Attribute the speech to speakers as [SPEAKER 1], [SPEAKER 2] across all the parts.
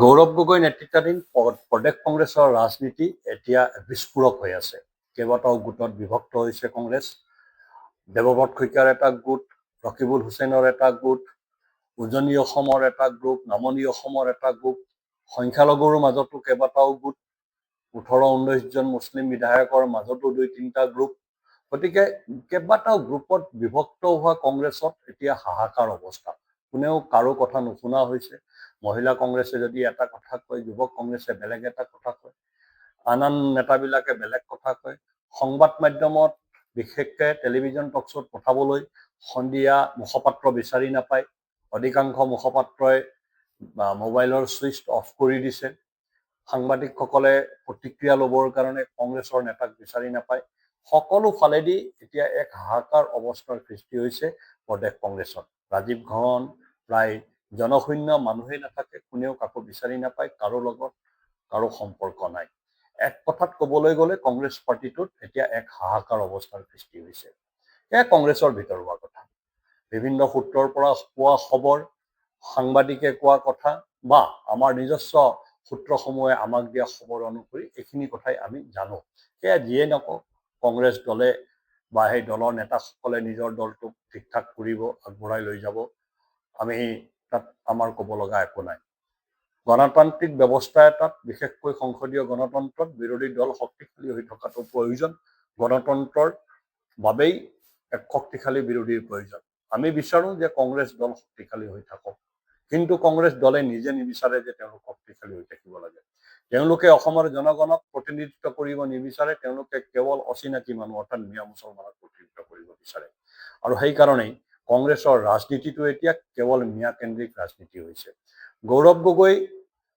[SPEAKER 1] গৌৰৱ গগৈ নেতৃত্বাধীন প্ৰদেশ কংগ্ৰেছৰ ৰাজনীতি এতিয়া বিস্ফোৰক হৈ আছে। কেইবাটাও গোটত বিভক্ত হৈছে কংগ্ৰেছ। দেৱব্ৰত শইকীয়াৰ এটা গোট, ৰকিবুল হুছেইনৰ এটা গোট, উজনি অসমৰ এটা গ্ৰুপ, নামনি অসমৰ এটা গ্ৰুপ, সংখ্যালঘুৰ মাজতো কেইবাটাও গোট, 18-19 জন মুছলিম বিধায়কৰ মাজতো 2-3টা গ্ৰুপ। গতিকে কেইবাটাও গ্ৰুপত বিভক্ত হোৱা কংগ্ৰেছত এতিয়া হাহাকাৰ অৱস্থা। কোনেও কাৰো কথা নুশুনা হৈছে। মহিলা কংগ্ৰেছে যদি এটা কথা কয়, যুৱক কংগ্ৰেছে বেলেগ এটা কথা কয়, আন নেতাবিলাকে বেলেগ কথা কয়। সংবাদ মাধ্যমত বিশেষকৈ টেলিভিজন টক শ্ব'ত পঠাবলৈ সন্ধিয়া মুখপাত্ৰ বিচাৰি নাপায়। অধিকাংশ মুখপাত্ৰই মোবাইলৰ ছুইচ অফ কৰি দিছে। সাংবাদিকসকলে প্ৰতিক্ৰিয়া ল'বৰ কাৰণে কংগ্ৰেছৰ নেতাক বিচাৰি নাপায়। সকলো ফালেদি এতিয়া এক হাহাকাৰ অৱস্থাৰ সৃষ্টি হৈছে প্ৰদেশ কংগ্ৰেছত। ৰাজীৱ ঘন প্ৰায় জনশূন্য, মানুহেই নাথাকে, কোনেও কাকো বিচাৰি নাপায়, কাৰো লগত কাৰো সম্পৰ্ক নাই। এক কথাত ক'বলৈ গ'লে কংগ্ৰেছ পাৰ্টিটোত এতিয়া এক হাহাকাৰ অৱস্থাৰ সৃষ্টি হৈছে। এয়া কংগ্ৰেছৰ ভিতৰুৱা কথা। বিভিন্ন সূত্ৰৰ পৰা পোৱা খবৰ, সাংবাদিকে কোৱা কথা বা আমাৰ নিজস্ব সূত্ৰসমূহে আমাক দিয়া খবৰ অনুসৰি এইখিনি কথাই আমি জানো। সেয়া যিয়ে নকওঁ, কংগ্ৰেছ দলে বা সেই দলৰ নেতাসকলে নিজৰ দলটোক ঠিক ঠাক কৰিব, আগবঢ়াই লৈ যাব। আমি তাত আমাৰ ক'ব লগা একো নাই। গণতান্ত্ৰিক ব্যৱস্থা এটাত, বিশেষকৈ সংসদীয় গণতন্ত্ৰত বিৰোধী দল শক্তিশালী হৈ থকাটো প্ৰয়োজন। গণতন্ত্ৰৰ বাবেই এক শক্তিশালী বিৰোধীৰ প্ৰয়োজন। আমি বিচাৰোঁ যে কংগ্ৰেছ দল শক্তিশালী হৈ থাকক, কিন্তু কংগ্ৰেছ দলে নিজে নিবিচাৰে যে তেওঁলোক শক্তিশালী হৈ থাকিব লাগে। তেওঁলোকে অসমৰ জনগণক প্ৰতিনিধিত্ব কৰিব নিবিচাৰে, তেওঁলোকে কেৱল অচিনাকি মানুহ অৰ্থাৎ মিয়া মুছলমানক প্ৰতিনিধিত্ব কৰিব বিচাৰে। আৰু সেইকাৰণেই কংগ্ৰেছৰ ৰাজনীতিটো এতিয়া কেৱল মিয়াকেন্দ্ৰিক ৰাজনীতি হৈছে। গৌৰৱ গগৈ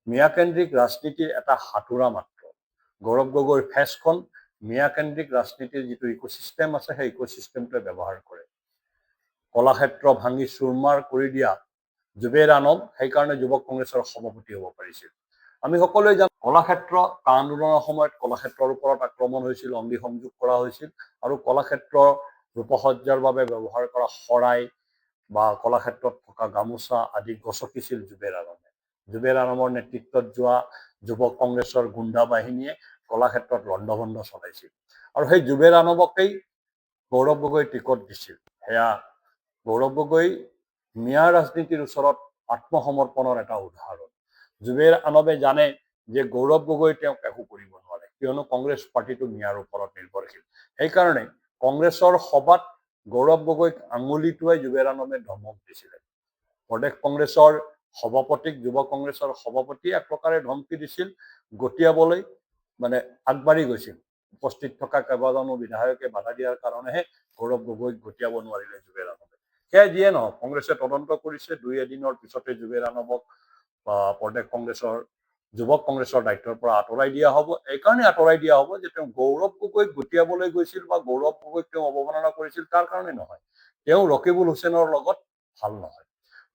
[SPEAKER 1] মিয়াকেন্দ্ৰিক ৰাজনীতিৰ এটা হাতোৰা মাত্ৰ। গৌৰৱ গগৈৰ ফেচখন মিয়াকেন্দ্ৰিক ৰাজনীতিৰ যিটো ইক'চিষ্টেম আছে, সেই ইক'চিষ্টেমটোৱে ব্যৱহাৰ কৰে। কলাক্ষেত্ৰ ভাঙি চুৰমাৰ কৰি দিয়া জুবেৰ আনম সেইকাৰণে যুৱক কংগ্ৰেছৰ সভাপতি হ'ব পাৰিছিল। আমি সকলোৱে জানো কলাক্ষেত্ৰ আন্দোলনৰ সময়ত কলাক্ষেত্ৰৰ ওপৰত আক্ৰমণ হৈছিল, অংগী সংযোগ কৰা হৈছিল, আৰু কলাক্ষেত্ৰৰ ৰূপসজ্জাৰ বাবে ব্যৱহাৰ কৰা শৰাই বা কলাক্ষেত্ৰত থকা গামোচা আদি গছকিছিল জুবেৰ আনমে। জুবেৰ আনমৰ নেতৃত্বত যোৱা যুৱক কংগ্ৰেছৰ গুণ্ডা বাহিনীয়ে কলাক্ষেত্ৰত ৰন্ধ-বন্ধ চলাইছিল, আৰু সেই জুবেৰ আনমকেই গৌৰৱ গগৈ টিকট দিছিল। সেয়া গৌৰৱ গগৈ মিয়া ৰাজনীতিৰ ওচৰত আত্মসমৰ্পণৰ এটা উদাহৰণ। জুবেৰ আনমে জানে যে গৌৰৱ গগৈ তেওঁক একো কৰিব নোৱাৰে, কিয়নো কংগ্ৰেছ পাৰ্টিটো মিয়াৰ ওপৰত নিৰ্ভৰশীল। সেইকাৰণে কংগ্ৰেছৰ সভাত গৌৰৱ গগৈক আঙুলি টোৱাই জুবেৰ আনমে ধমক দিছিলে। প্ৰদেশ কংগ্ৰেছৰ সভাপতিক, যুৱ কংগ্ৰেছৰ সভাপতিয়ে এক প্ৰকাৰে ধমকি দিছিল, গতিয়াবলৈ মানে আগবাঢ়ি গৈছিল। উপস্থিত থকা কেইবাজনো বিধায়কে বাধা দিয়াৰ কাৰণেহে গৌৰৱ গগৈক গতিয়াব নোৱাৰিলে জুবেৰ আনমে। সেয়া যিয়ে নহওক, কংগ্ৰেছে তদন্ত কৰিছে। 2-এদিনৰ পিছতে জুবেৰ আনমক প্ৰদেশ কংগ্ৰেছৰ যুৱক কংগ্ৰেছৰ দায়িত্বৰ পৰা আঁতৰাই দিয়া হ'ব। এইকাৰণে আঁতৰাই দিয়া হ'ব যে তেওঁ গৌৰৱ গগৈক গতিয়াবলৈ গৈছিল বা গৌৰৱ গগৈক তেওঁ অৱমাননা কৰিছিল, তাৰ কাৰণে নহয়। তেওঁ ৰকিবুল হুছেইনৰ লগত ভাল নহয়।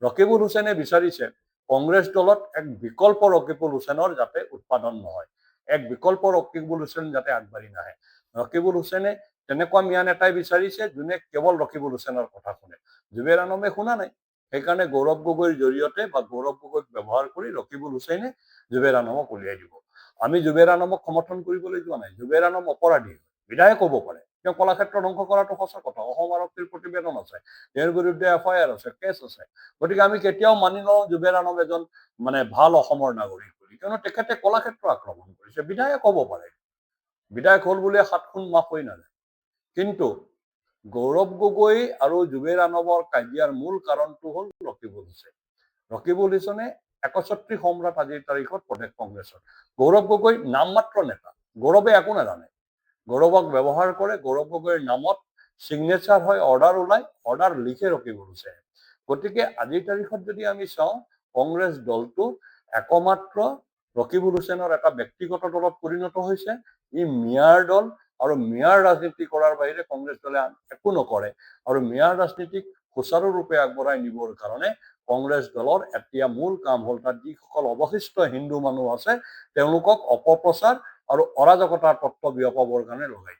[SPEAKER 1] ৰকিবুল হুছেইনে বিচাৰিছে কংগ্ৰেছ দলত এক বিকল্প ৰকিবুল হুছেইনৰ যাতে উৎপাদন নহয়, এক বিকল্প ৰকিবুল হুছেইন যাতে আগবাঢ়ি নাহে। ৰকিবুল হুছেইনে তেনেকুৱা মিয়া নেতাই বিচাৰিছে যোনে কেৱল ৰকিবুল হুছেইনৰ কথা শুনে। জুবেৰ আনমে শুনা নাই, সেইকাৰণে গৌৰৱ গগৈৰ জৰিয়তে বা গৌৰৱ গগৈক ব্যৱহাৰ কৰি ৰকিবুল হুছেইনে জুবেৰ আনমক উলিয়াই দিব। আমি জুবেৰ আনমক সমৰ্থন কৰিবলৈ যোৱা নাই। জুবেৰ আনম অপৰাধী, বিধায়ক হ'ব পাৰে, তেওঁ কলাক্ষেত্ৰ ধ্বংস কৰাটো সঁচা কথা। অসম আৰক্ষীৰ প্ৰতিবেদন আছে, তেওঁৰ বিৰুদ্ধে FIR আছে, কেছ আছে। গতিকে আমি কেতিয়াও মানি নলওঁ জুবেৰ আনম এজন ভাল অসমৰ নাগৰিক বুলি, কিয়নো তেখেতে কলাক্ষেত্ৰ আক্ৰমণ কৰিছে। বিধায়ক হ'ব পাৰে, বিধায়ক হ'ল বুলিয়ে 7 খুন মাফ হৈ নাযায়। কিন্তু গৌৰৱ গগৈ আৰু জুবেৰ আনমৰ কাজিয়াৰ মূল কাৰণটো হ'ল ৰকিবুল হুছেইন। ৰকিবুল হুছেইনে 61 সম্ৰাট আজিৰ তাৰিখত প্ৰদেশ কংগ্ৰেছৰ। গৌৰৱ গগৈ নামমাত্ৰ নেতা, গৌৰৱে একো নাজানে। গৌৰৱক ব্যৱহাৰ কৰে, গৌৰৱ গগৈৰ নামত ছিগনেচাৰ হয়, অৰ্ডাৰ ওলায়, অৰ্ডাৰ লিখে ৰকিবুল হুছেইনে। গতিকে আজিৰ তাৰিখত যদি আমি চাওঁ, কংগ্ৰেছ দলটো একমাত্ৰ ৰকিবুল হুছেইনৰ এটা ব্যক্তিগত দলত পৰিণত হৈছে। ই মিয়াৰ দল, আৰু মিয়াৰ ৰাজনীতি কৰাৰ বাহিৰে কংগ্ৰেছ দলে একো নকৰে। আৰু মিয়াৰ ৰাজনীতিক সুচাৰুৰূপে আগবঢ়াই নিবৰ কাৰণে কংগ্ৰেছ দলৰ এতিয়া মূল কাম হ'ল তাত যিসকল অৱশিষ্ট হিন্দু মানুহ আছে তেওঁলোকক অপপ্ৰচাৰ আৰু অৰাজকতাৰ তত্ত্ব বিয়পাবৰ কাৰণে লগাই